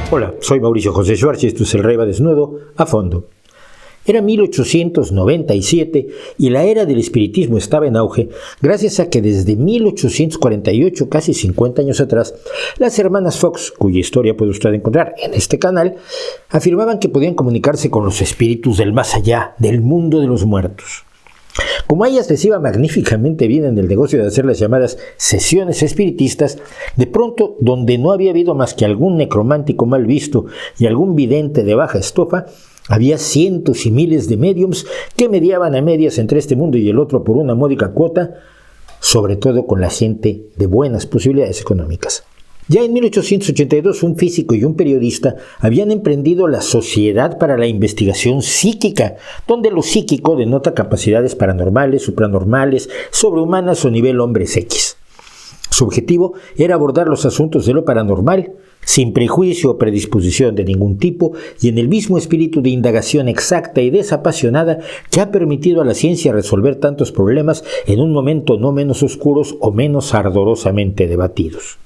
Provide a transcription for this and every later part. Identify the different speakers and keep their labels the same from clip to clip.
Speaker 1: Hola, soy Mauricio José Schwartz y esto es El Rey va desnudo a fondo. Era 1897 y la era del espiritismo estaba en auge gracias a que desde 1848, casi 50 años atrás, las hermanas Fox, cuya historia puede usted encontrar en este canal, afirmaban que podían comunicarse con los espíritus del más allá, del mundo de los muertos. Como a ellas les iba magníficamente bien en el negocio de hacer las llamadas sesiones espiritistas, de pronto, donde no había habido más que algún necromántico mal visto y algún vidente de baja estofa, había cientos y miles de médiums que mediaban a medias entre este mundo y el otro por una módica cuota, sobre todo con la gente de buenas posibilidades económicas. Ya en 1882 un físico y un periodista habían emprendido la Sociedad para la Investigación Psíquica, donde lo psíquico denota capacidades paranormales, supranormales, sobrehumanas o nivel hombres X. Su objetivo era abordar los asuntos de lo paranormal, sin prejuicio o predisposición de ningún tipo y en el mismo espíritu de indagación exacta y desapasionada que ha permitido a la ciencia resolver tantos problemas en un momento no menos oscuros o menos ardorosamente debatidos.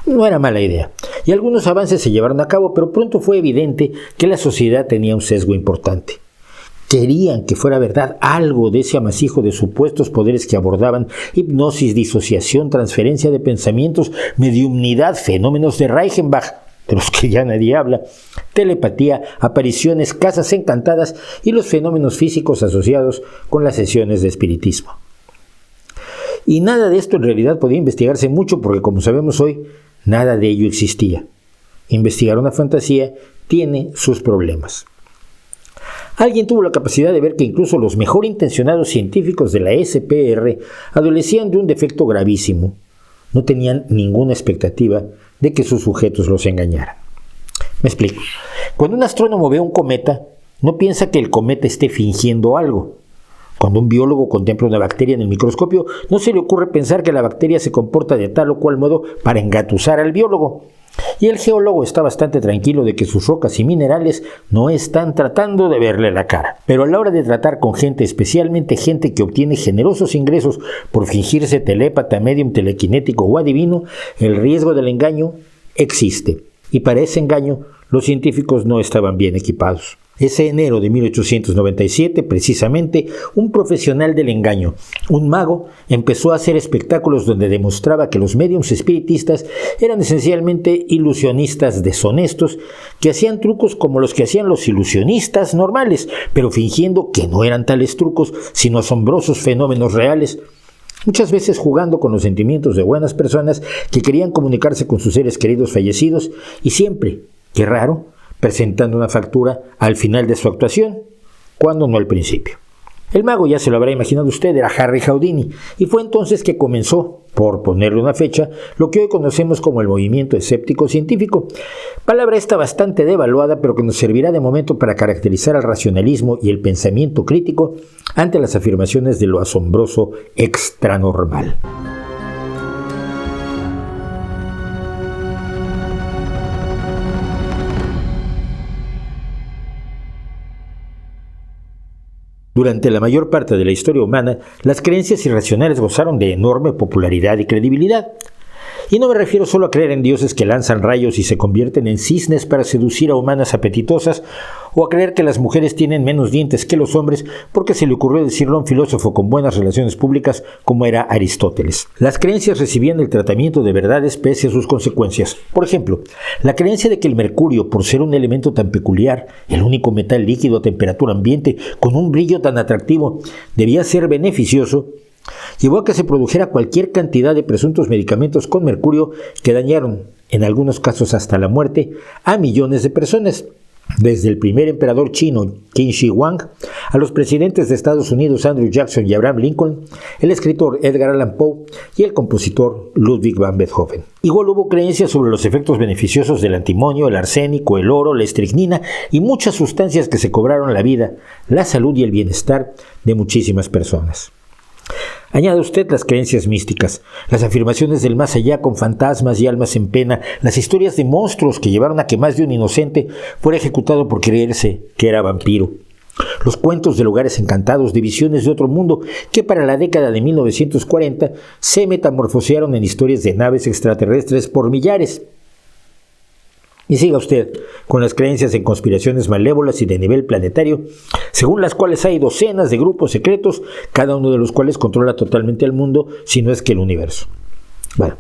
Speaker 1: No era mala idea, y algunos avances se llevaron a cabo, pero pronto fue evidente que la sociedad tenía un sesgo importante. Querían que fuera verdad algo de ese amasijo de supuestos poderes que abordaban hipnosis, disociación, transferencia de pensamientos, mediumnidad, fenómenos de Reichenbach, de los que ya nadie habla, telepatía, apariciones, casas encantadas y los fenómenos físicos asociados con las sesiones de espiritismo. Y nada de esto en realidad podía investigarse mucho porque, como sabemos hoy, nada de ello existía. Investigar una fantasía tiene sus problemas. Alguien tuvo la capacidad de ver que incluso los mejor intencionados científicos de la SPR adolecían de un defecto gravísimo. No tenían ninguna expectativa de que sus sujetos los engañaran. Me explico. Cuando un astrónomo ve un cometa, no piensa que el cometa esté fingiendo algo. Cuando un biólogo contempla una bacteria en el microscopio, no se le ocurre pensar que la bacteria se comporta de tal o cual modo para engatusar al biólogo. Y el geólogo está bastante tranquilo de que sus rocas y minerales no están tratando de verle la cara. Pero a la hora de tratar con gente, especialmente gente que obtiene generosos ingresos por fingirse telépata, medium, telequinético o adivino, el riesgo del engaño existe. Y para ese engaño, los científicos no estaban bien equipados. Ese enero de 1897, precisamente, un profesional del engaño, un mago, empezó a hacer espectáculos donde demostraba que los médiums espiritistas eran esencialmente ilusionistas deshonestos que hacían trucos como los que hacían los ilusionistas normales, pero fingiendo que no eran tales trucos, sino asombrosos fenómenos reales, muchas veces jugando con los sentimientos de buenas personas que querían comunicarse con sus seres queridos fallecidos y siempre, qué raro, presentando una factura al final de su actuación, cuando no al principio. El mago, ya se lo habrá imaginado usted, era Harry Houdini, y fue entonces que comenzó, por ponerle una fecha, lo que hoy conocemos como el movimiento escéptico científico. Palabra esta bastante devaluada, pero que nos servirá de momento para caracterizar al racionalismo y el pensamiento crítico ante las afirmaciones de lo asombroso extranormal. Durante la mayor parte de la historia humana, las creencias irracionales gozaron de enorme popularidad y credibilidad. Y no me refiero solo a creer en dioses que lanzan rayos y se convierten en cisnes para seducir a humanas apetitosas, o a creer que las mujeres tienen menos dientes que los hombres porque se le ocurrió decirlo a un filósofo con buenas relaciones públicas como era Aristóteles. Las creencias recibían el tratamiento de verdades pese a sus consecuencias. Por ejemplo, la creencia de que el mercurio, por ser un elemento tan peculiar, el único metal líquido a temperatura ambiente, con un brillo tan atractivo, debía ser beneficioso, llevó a que se produjera cualquier cantidad de presuntos medicamentos con mercurio que dañaron, en algunos casos hasta la muerte, a millones de personas. Desde el primer emperador chino, Qin Shi Huang, a los presidentes de Estados Unidos, Andrew Jackson y Abraham Lincoln, el escritor Edgar Allan Poe y el compositor Ludwig van Beethoven. Igual hubo creencias sobre los efectos beneficiosos del antimonio, el arsénico, el oro, la estricnina y muchas sustancias que se cobraron la vida, la salud y el bienestar de muchísimas personas. Añade usted las creencias místicas, las afirmaciones del más allá con fantasmas y almas en pena, las historias de monstruos que llevaron a que más de un inocente fuera ejecutado por creerse que era vampiro. Los cuentos de lugares encantados, de visiones de otro mundo, que para la década de 1940 se metamorfosearon en historias de naves extraterrestres por millares. Y siga usted con las creencias en conspiraciones malévolas y de nivel planetario, según las cuales hay docenas de grupos secretos, cada uno de los cuales controla totalmente el mundo, si no es que el universo. Bueno,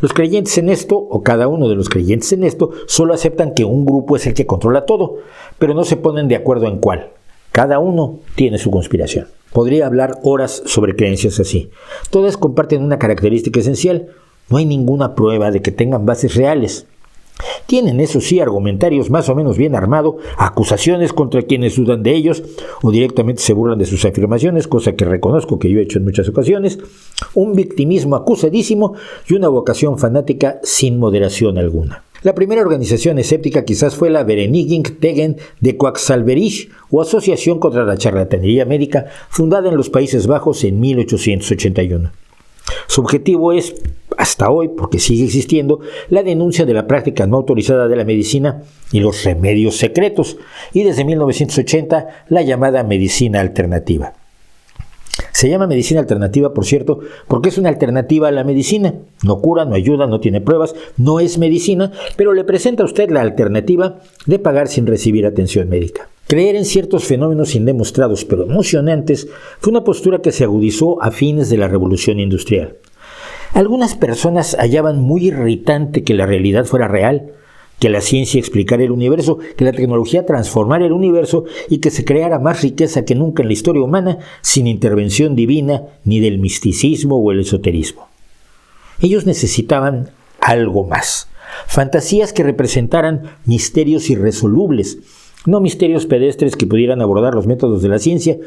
Speaker 1: los creyentes en esto, o cada uno de los creyentes en esto, solo aceptan que un grupo es el que controla todo, pero no se ponen de acuerdo en cuál. Cada uno tiene su conspiración. Podría hablar horas sobre creencias así. Todas comparten una característica esencial: no hay ninguna prueba de que tengan bases reales. Tienen, eso sí, argumentarios más o menos bien armados, acusaciones contra quienes dudan de ellos o directamente se burlan de sus afirmaciones, cosa que reconozco que yo he hecho en muchas ocasiones, un victimismo acusadísimo y una vocación fanática sin moderación alguna. La primera organización escéptica quizás fue la Vereniging tegen de Quacksalverisch, o Asociación contra la Charlatanería Médica, fundada en los Países Bajos en 1881. Su objetivo es, hasta hoy, porque sigue existiendo, la denuncia de la práctica no autorizada de la medicina y los remedios secretos, y desde 1980 la llamada medicina alternativa. Se llama medicina alternativa, por cierto, porque es una alternativa a la medicina. No cura, no ayuda, no tiene pruebas, no es medicina, pero le presenta a usted la alternativa de pagar sin recibir atención médica. Creer en ciertos fenómenos indemostrados pero emocionantes fue una postura que se agudizó a fines de la Revolución Industrial. Algunas personas hallaban muy irritante que la realidad fuera real, que la ciencia explicara el universo, que la tecnología transformara el universo y que se creara más riqueza que nunca en la historia humana sin intervención divina ni del misticismo o el esoterismo. Ellos necesitaban algo más, fantasías que representaran misterios irresolubles, no misterios pedestres que pudieran abordar los métodos de la ciencia,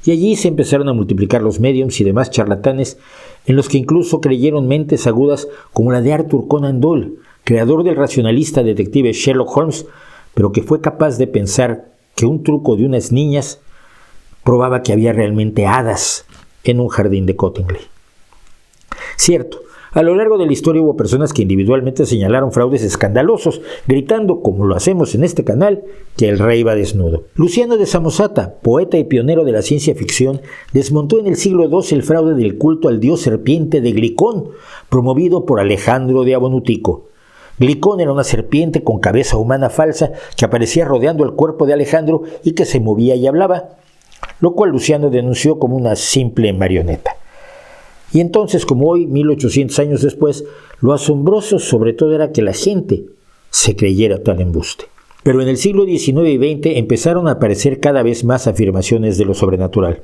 Speaker 1: y allí se empezaron a multiplicar los médiums y demás charlatanes, en los que incluso creyeron mentes agudas como la de Arthur Conan Doyle, creador del racionalista detective Sherlock Holmes, pero que fue capaz de pensar que un truco de unas niñas probaba que había realmente hadas en un jardín de Cottingley. Cierto, a lo largo de la historia hubo personas que individualmente señalaron fraudes escandalosos, gritando, como lo hacemos en este canal, que el rey va desnudo. Luciano de Samosata, poeta y pionero de la ciencia ficción, desmontó en el siglo II el fraude del culto al dios serpiente de Glicón, promovido por Alejandro de Abonutico. Glicón era una serpiente con cabeza humana falsa que aparecía rodeando el cuerpo de Alejandro y que se movía y hablaba, lo cual Luciano denunció como una simple marioneta. Y entonces, como hoy, 1800 años después, lo asombroso sobre todo era que la gente se creyera tal embuste. Pero en el siglo XIX y XX empezaron a aparecer cada vez más afirmaciones de lo sobrenatural.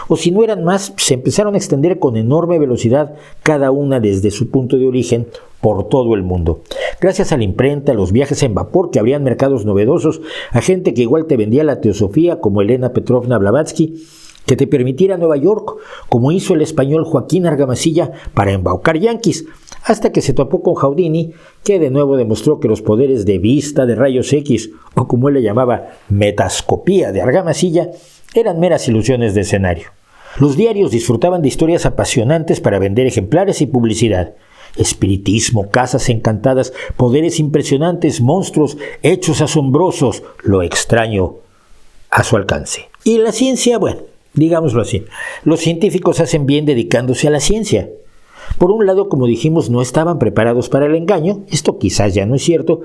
Speaker 1: O si no eran más, se empezaron a extender con enorme velocidad, cada una desde su punto de origen, por todo el mundo. Gracias a la imprenta, los viajes en vapor que abrían mercados novedosos, a gente que igual te vendía la teosofía, como Elena Petrovna Blavatsky, que te permitiera Nueva York, como hizo el español Joaquín Argamasilla para embaucar yanquis, hasta que se topó con Houdini, que de nuevo demostró que los poderes de vista de rayos X, o como él le llamaba, metascopía de Argamasilla, eran meras ilusiones de escenario. Los diarios disfrutaban de historias apasionantes para vender ejemplares y publicidad. Espiritismo, casas encantadas, poderes impresionantes, monstruos, hechos asombrosos, lo extraño a su alcance. Y la ciencia, bueno, digámoslo así, los científicos hacen bien dedicándose a la ciencia. Por un lado, como dijimos, no estaban preparados para el engaño, esto quizás ya no es cierto,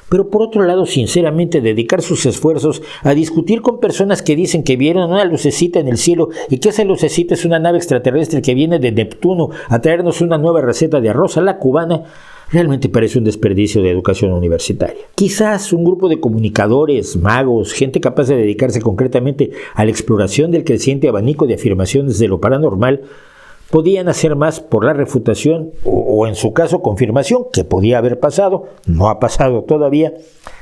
Speaker 1: pero por otro lado, sinceramente, dedicar sus esfuerzos a discutir con personas que dicen que vieron una lucecita en el cielo y que esa lucecita es una nave extraterrestre que viene de Neptuno a traernos una nueva receta de arroz a la cubana, realmente parece un desperdicio de educación universitaria. Quizás un grupo de comunicadores, magos, gente capaz de dedicarse concretamente a la exploración del creciente abanico de afirmaciones de lo paranormal, podían hacer más por la refutación o en su caso confirmación, que podía haber pasado, no ha pasado todavía,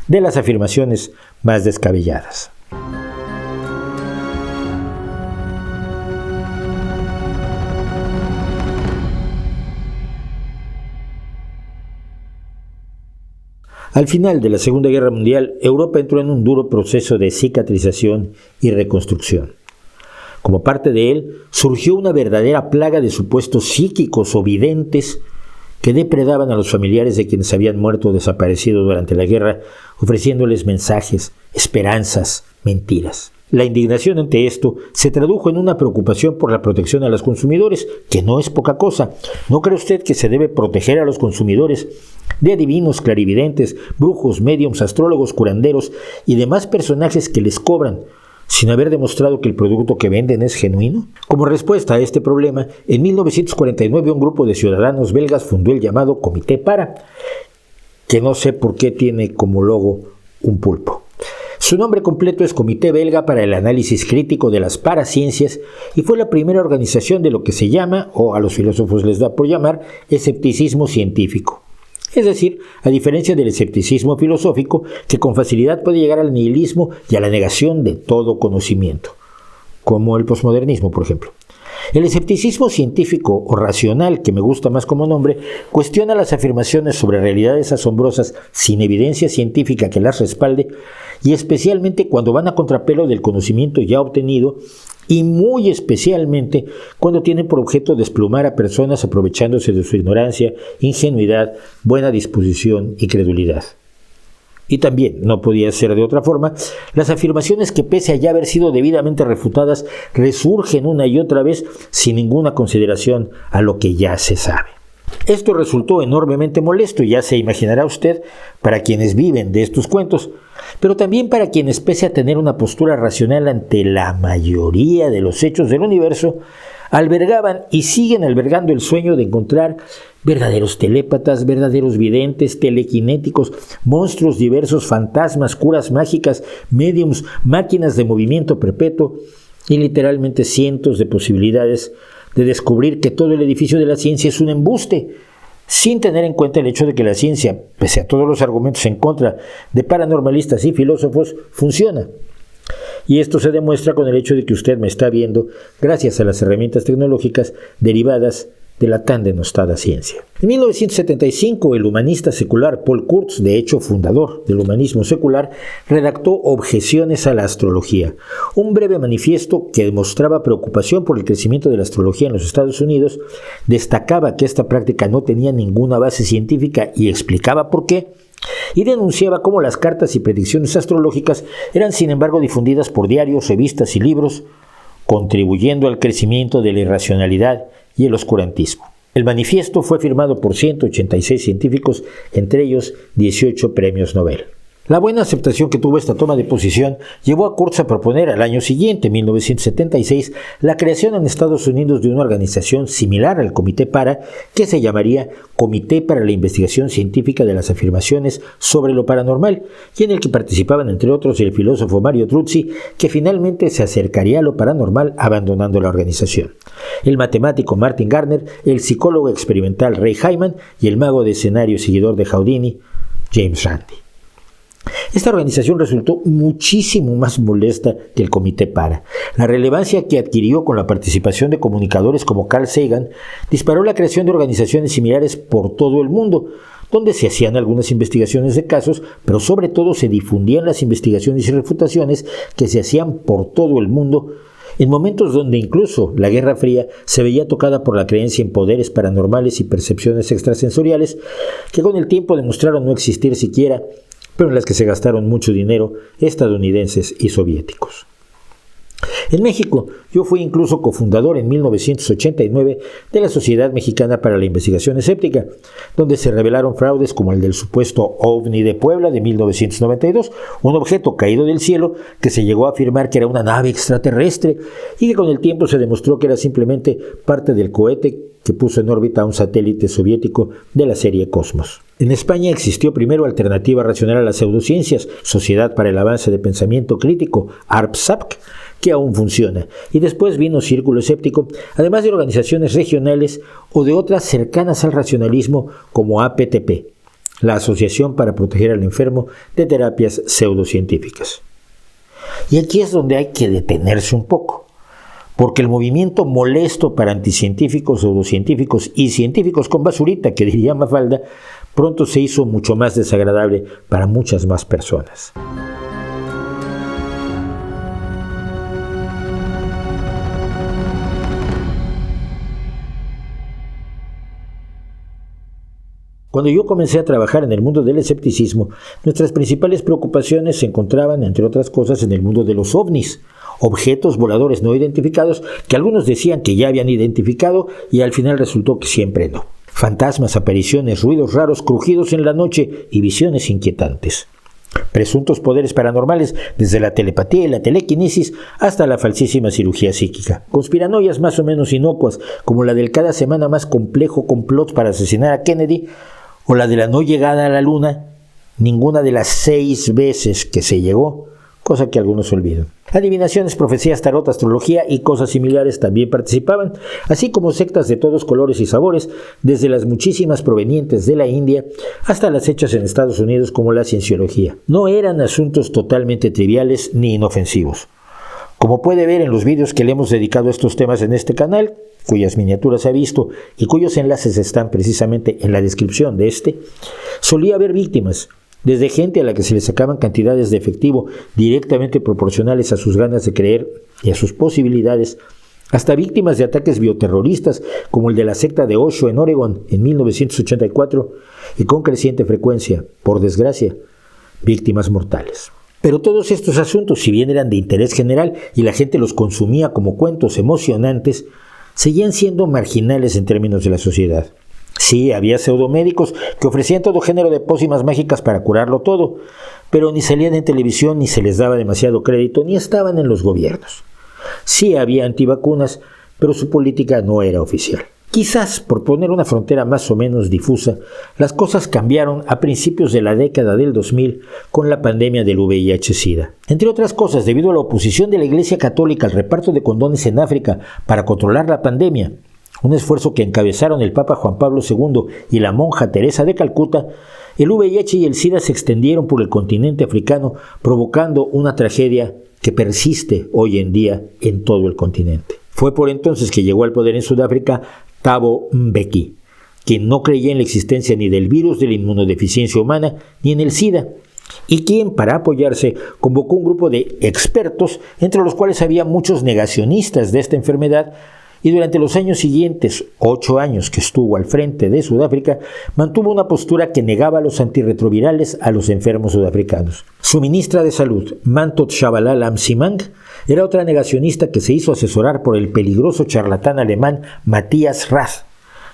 Speaker 1: de las afirmaciones más descabelladas. Al final de la Segunda Guerra Mundial, Europa entró en un duro proceso de cicatrización y reconstrucción. Como parte de él, surgió una verdadera plaga de supuestos psíquicos o videntes que depredaban a los familiares de quienes habían muerto o desaparecido durante la guerra, ofreciéndoles mensajes, esperanzas, mentiras. La indignación ante esto se tradujo en una preocupación por la protección a los consumidores, que no es poca cosa. ¿No cree usted que se debe proteger a los consumidores de adivinos, clarividentes, brujos, médiums, astrólogos, curanderos y demás personajes que les cobran sin haber demostrado que el producto que venden es genuino? Como respuesta a este problema, en 1949 un grupo de ciudadanos belgas fundó el llamado Comité Para, que no sé por qué tiene como logo un pulpo. Su nombre completo es Comité Belga para el Análisis Crítico de las Paraciencias y fue la primera organización de lo que se llama, o a los filósofos les da por llamar, escepticismo científico. Es decir, a diferencia del escepticismo filosófico, que con facilidad puede llegar al nihilismo y a la negación de todo conocimiento, como el posmodernismo, por ejemplo. El escepticismo científico o racional, que me gusta más como nombre, cuestiona las afirmaciones sobre realidades asombrosas sin evidencia científica que las respalde, y especialmente cuando van a contrapelo del conocimiento ya obtenido, y muy especialmente cuando tienen por objeto desplumar a personas aprovechándose de su ignorancia, ingenuidad, buena disposición y credulidad. Y también, no podía ser de otra forma, las afirmaciones que pese a ya haber sido debidamente refutadas, resurgen una y otra vez sin ninguna consideración a lo que ya se sabe. Esto resultó enormemente molesto, ya se imaginará usted, para quienes viven de estos cuentos, pero también para quienes, pese a tener una postura racional ante la mayoría de los hechos del universo, albergaban y siguen albergando el sueño de encontrar verdaderos telépatas, verdaderos videntes, telequinéticos, monstruos diversos, fantasmas, curas mágicas, médiums, máquinas de movimiento perpetuo y literalmente cientos de posibilidades de descubrir que todo el edificio de la ciencia es un embuste, sin tener en cuenta el hecho de que la ciencia, pese a todos los argumentos en contra de paranormalistas y filósofos, funciona. Y esto se demuestra con el hecho de que usted me está viendo gracias a las herramientas tecnológicas derivadas de la tan denostada ciencia. En 1975, el humanista secular Paul Kurtz, de hecho fundador del humanismo secular, redactó Objeciones a la astrología, un breve manifiesto que demostraba preocupación por el crecimiento de la astrología en los Estados Unidos, destacaba que esta práctica no tenía ninguna base científica y explicaba por qué, y denunciaba cómo las cartas y predicciones astrológicas eran sin embargo difundidas por diarios, revistas y libros, contribuyendo al crecimiento de la irracionalidad y el oscurantismo. El manifiesto fue firmado por 186 científicos, entre ellos 18 premios Nobel. La buena aceptación que tuvo esta toma de posición llevó a Kurtz a proponer al año siguiente, 1976, la creación en Estados Unidos de una organización similar al Comité Para, que se llamaría Comité para la Investigación Científica de las Afirmaciones sobre lo Paranormal, y en el que participaban entre otros el filósofo Mario Truzzi, que finalmente se acercaría a lo paranormal abandonando la organización, el matemático Martin Gardner, el psicólogo experimental Ray Hyman y el mago de escenario y seguidor de Houdini, James Randi. Esta organización resultó muchísimo más molesta que el Comité Para. La relevancia que adquirió con la participación de comunicadores como Carl Sagan disparó la creación de organizaciones similares por todo el mundo, donde se hacían algunas investigaciones de casos, pero sobre todo se difundían las investigaciones y refutaciones que se hacían por todo el mundo, en momentos donde incluso la Guerra Fría se veía tocada por la creencia en poderes paranormales y percepciones extrasensoriales, que con el tiempo demostraron no existir siquiera, pero en las que se gastaron mucho dinero estadounidenses y soviéticos. En México, yo fui incluso cofundador en 1989 de la Sociedad Mexicana para la Investigación Escéptica, donde se revelaron fraudes como el del supuesto OVNI de Puebla de 1992, un objeto caído del cielo que se llegó a afirmar que era una nave extraterrestre y que con el tiempo se demostró que era simplemente parte del cohete que puso en órbita a un satélite soviético de la serie Cosmos. En España existió primero Alternativa Racional a las Pseudociencias, Sociedad para el Avance de Pensamiento Crítico, ARPSAPC, que aún funciona, y después vino Círculo Escéptico, además de organizaciones regionales o de otras cercanas al racionalismo como APTP, la Asociación para Proteger al Enfermo de Terapias Pseudocientíficas. Y aquí es donde hay que detenerse un poco, porque el movimiento molesto para anticientíficos, pseudocientíficos y científicos con basurita, que diría Mafalda, pronto se hizo mucho más desagradable para muchas más personas. Cuando yo comencé a trabajar en el mundo del escepticismo, nuestras principales preocupaciones se encontraban, entre otras cosas, en el mundo de los ovnis, objetos voladores no identificados que algunos decían que ya habían identificado y al final resultó que siempre no. Fantasmas, apariciones, ruidos raros, crujidos en la noche y visiones inquietantes. Presuntos poderes paranormales desde la telepatía y la telequinesis hasta la falsísima cirugía psíquica. Conspiranoias más o menos inocuas como la del cada semana más complejo complot para asesinar a Kennedy o la de la no llegada a la luna, ninguna de las 6 veces que se llegó, cosa que algunos olvidan. Adivinaciones, profecías, tarot, astrología y cosas similares también participaban, así como sectas de todos colores y sabores, desde las muchísimas provenientes de la India hasta las hechas en Estados Unidos como la cienciología. No eran asuntos totalmente triviales ni inofensivos. Como puede ver en los vídeos que le hemos dedicado a estos temas en este canal, cuyas miniaturas ha visto y cuyos enlaces están precisamente en la descripción de este, solía haber víctimas, desde gente a la que se le sacaban cantidades de efectivo directamente proporcionales a sus ganas de creer y a sus posibilidades, hasta víctimas de ataques bioterroristas como el de la secta de Osho en Oregón en 1984 y con creciente frecuencia, por desgracia, víctimas mortales. Pero todos estos asuntos, si bien eran de interés general y la gente los consumía como cuentos emocionantes, seguían siendo marginales en términos de la sociedad. Sí, había pseudomédicos que ofrecían todo género de pócimas mágicas para curarlo todo, pero ni salían en televisión, ni se les daba demasiado crédito, ni estaban en los gobiernos. Sí había antivacunas, pero su política no era oficial. Quizás, por poner una frontera más o menos difusa, las cosas cambiaron a principios de la década del 2000 con la pandemia del VIH-Sida. Entre otras cosas, debido a la oposición de la Iglesia Católica al reparto de condones en África para controlar la pandemia, un esfuerzo que encabezaron el Papa Juan Pablo II y la monja Teresa de Calcuta, el VIH y el SIDA se extendieron por el continente africano, provocando una tragedia que persiste hoy en día en todo el continente. Fue por entonces que llegó al poder en Sudáfrica Thabo Mbeki, quien no creía en la existencia ni del virus de la inmunodeficiencia humana ni en el SIDA, y quien, para apoyarse, convocó un grupo de expertos, entre los cuales había muchos negacionistas de esta enfermedad, y durante los años siguientes, 8 años que estuvo al frente de Sudáfrica, mantuvo una postura que negaba los antirretrovirales a los enfermos sudafricanos. Su ministra de Salud, Mantot Shabalala Msimang, era otra negacionista que se hizo asesorar por el peligroso charlatán alemán Matthias Rath,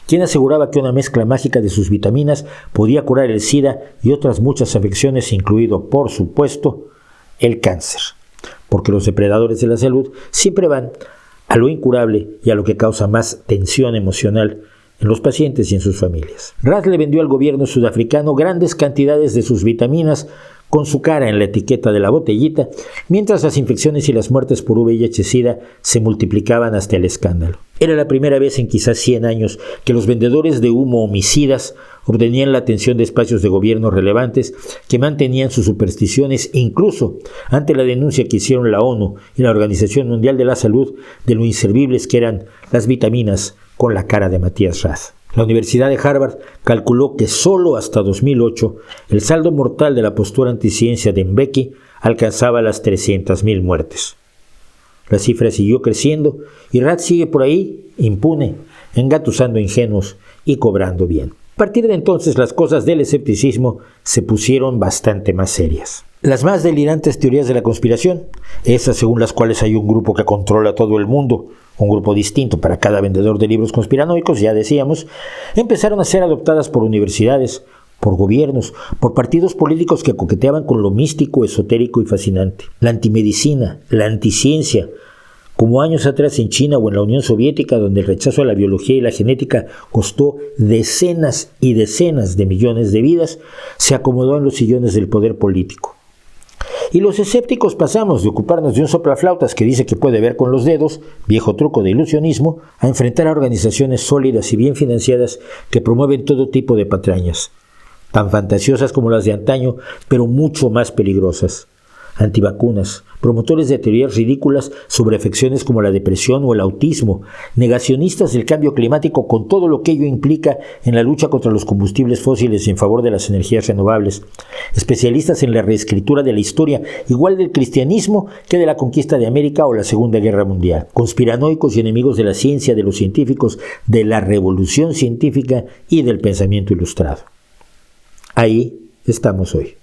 Speaker 1: quien aseguraba que una mezcla mágica de sus vitaminas podía curar el SIDA y otras muchas afecciones, incluido, por supuesto, el cáncer. Porque los depredadores de la salud siempre van a lo incurable y a lo que causa más tensión emocional en los pacientes y en sus familias. Rath le vendió al gobierno sudafricano grandes cantidades de sus vitaminas con su cara en la etiqueta de la botellita, mientras las infecciones y las muertes por VIH-Sida se multiplicaban hasta el escándalo. Era la primera vez en quizás 100 años que los vendedores de humo homicidas obtenían la atención de espacios de gobierno relevantes que mantenían sus supersticiones incluso ante la denuncia que hicieron la ONU y la Organización Mundial de la Salud de lo inservibles que eran las vitaminas con la cara de Matthias Rath. La Universidad de Harvard calculó que solo hasta 2008 el saldo mortal de la postura anticiencia de Mbeki alcanzaba las 300.000 muertes. La cifra siguió creciendo y Rath sigue por ahí, impune, engatusando ingenuos y cobrando bien. A partir de entonces las cosas del escepticismo se pusieron bastante más serias. Las más delirantes teorías de la conspiración, esas según las cuales hay un grupo que controla todo el mundo, un grupo distinto para cada vendedor de libros conspiranoicos, ya decíamos, empezaron a ser adoptadas por universidades, por gobiernos, por partidos políticos que coqueteaban con lo místico, esotérico y fascinante. La antimedicina, la anticiencia, como años atrás en China o en la Unión Soviética, donde el rechazo a la biología y la genética costó decenas y decenas de millones de vidas, se acomodó en los sillones del poder político. Y los escépticos pasamos de ocuparnos de un soplaflautas que dice que puede ver con los dedos, viejo truco de ilusionismo, a enfrentar a organizaciones sólidas y bien financiadas que promueven todo tipo de patrañas, tan fantasiosas como las de antaño, pero mucho más peligrosas. Antivacunas, promotores de teorías ridículas sobre afecciones como la depresión o el autismo, negacionistas del cambio climático con todo lo que ello implica en la lucha contra los combustibles fósiles y en favor de las energías renovables, especialistas en la reescritura de la historia, igual del cristianismo que de la conquista de América o la Segunda Guerra Mundial, conspiranoicos y enemigos de la ciencia, de los científicos, de la revolución científica y del pensamiento ilustrado. Ahí estamos hoy.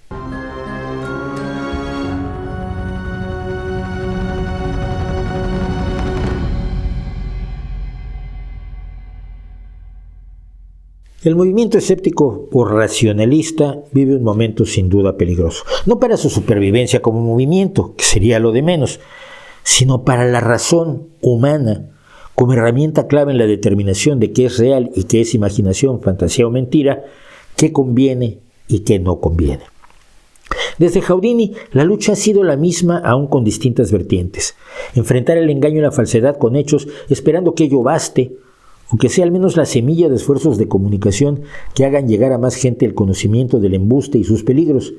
Speaker 1: El movimiento escéptico o racionalista vive un momento sin duda peligroso, no para su supervivencia como movimiento, que sería lo de menos, sino para la razón humana como herramienta clave en la determinación de qué es real y qué es imaginación, fantasía o mentira, qué conviene y qué no conviene. Desde Houdini, la lucha ha sido la misma, aún con distintas vertientes. Enfrentar el engaño y la falsedad con hechos, esperando que ello baste, o que sea al menos la semilla de esfuerzos de comunicación que hagan llegar a más gente el conocimiento del embuste y sus peligros,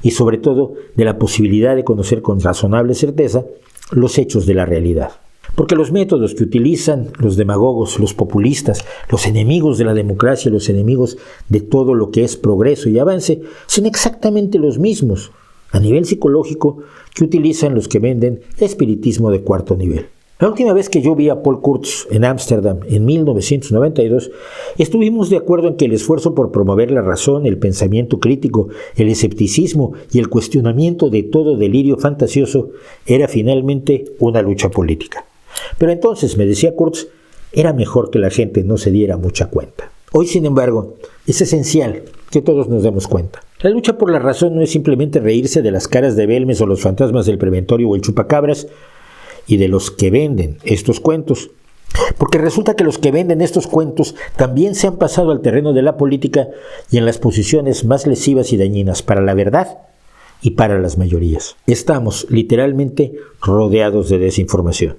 Speaker 1: y sobre todo de la posibilidad de conocer con razonable certeza los hechos de la realidad. Porque los métodos que utilizan los demagogos, los populistas, los enemigos de la democracia, los enemigos de todo lo que es progreso y avance, son exactamente los mismos, a nivel psicológico, que utilizan los que venden espiritismo de cuarto nivel. La última vez que yo vi a Paul Kurtz en Ámsterdam, en 1992, estuvimos de acuerdo en que el esfuerzo por promover la razón, el pensamiento crítico, el escepticismo y el cuestionamiento de todo delirio fantasioso era finalmente una lucha política. Pero entonces, me decía Kurtz, era mejor que la gente no se diera mucha cuenta. Hoy, sin embargo, es esencial que todos nos demos cuenta. La lucha por la razón no es simplemente reírse de las caras de Belmes o los fantasmas del preventorio o el chupacabras y de los que venden estos cuentos. Porque resulta que los que venden estos cuentos también se han pasado al terreno de la política y en las posiciones más lesivas y dañinas para la verdad y para las mayorías. Estamos literalmente rodeados de desinformación.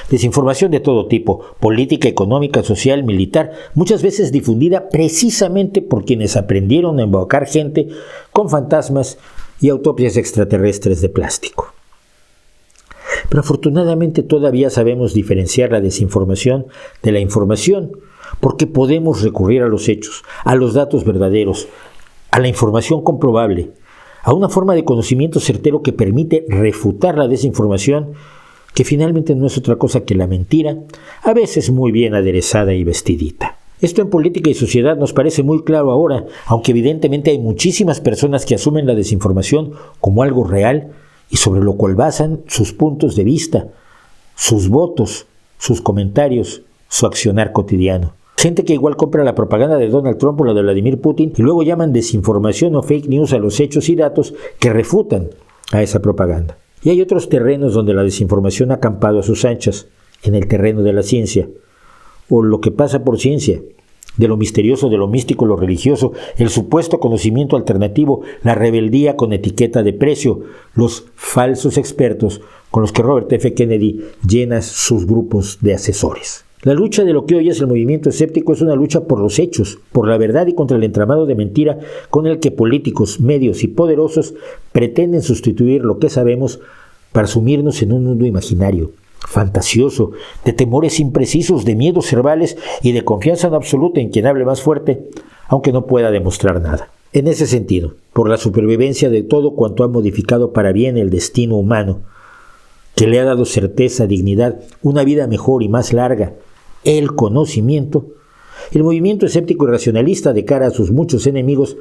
Speaker 1: Desinformación de todo tipo, política, económica, social, militar, muchas veces difundida precisamente por quienes aprendieron a embaucar gente con fantasmas y autopsias extraterrestres de plástico. Pero afortunadamente todavía sabemos diferenciar la desinformación de la información, porque podemos recurrir a los hechos, a los datos verdaderos, a la información comprobable, a una forma de conocimiento certero que permite refutar la desinformación, que finalmente no es otra cosa que la mentira, a veces muy bien aderezada y vestidita. Esto en política y sociedad nos parece muy claro ahora, aunque evidentemente hay muchísimas personas que asumen la desinformación como algo real y sobre lo cual basan sus puntos de vista, sus votos, sus comentarios, su accionar cotidiano. Gente que igual compra la propaganda de Donald Trump o la de Vladimir Putin y luego llaman desinformación o fake news a los hechos y datos que refutan a esa propaganda. Y hay otros terrenos donde la desinformación ha acampado a sus anchas, en el terreno de la ciencia, o lo que pasa por ciencia, de lo misterioso, de lo místico, lo religioso, el supuesto conocimiento alternativo, la rebeldía con etiqueta de precio, los falsos expertos con los que Robert F. Kennedy llena sus grupos de asesores. La lucha de lo que hoy es el movimiento escéptico es una lucha por los hechos, por la verdad y contra el entramado de mentira con el que políticos, medios y poderosos pretenden sustituir lo que sabemos para sumirnos en un mundo imaginario, fantasioso, de temores imprecisos, de miedos verbales y de confianza en absoluta en quien hable más fuerte, aunque no pueda demostrar nada. En ese sentido, por la supervivencia de todo cuanto ha modificado para bien el destino humano, que le ha dado certeza, dignidad, una vida mejor y más larga, el conocimiento, el movimiento escéptico y racionalista de cara a sus muchos enemigos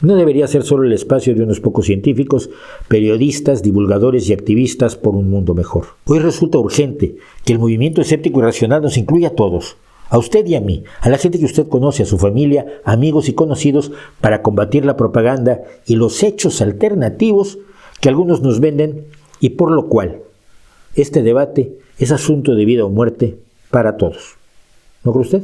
Speaker 1: no debería ser solo el espacio de unos pocos científicos, periodistas, divulgadores y activistas por un mundo mejor. Hoy resulta urgente que el movimiento escéptico y racional nos incluya a todos, a usted y a mí, a la gente que usted conoce, a su familia, amigos y conocidos, para combatir la propaganda y los hechos alternativos que algunos nos venden y por lo cual este debate es asunto de vida o muerte para todos. ¿No cree usted?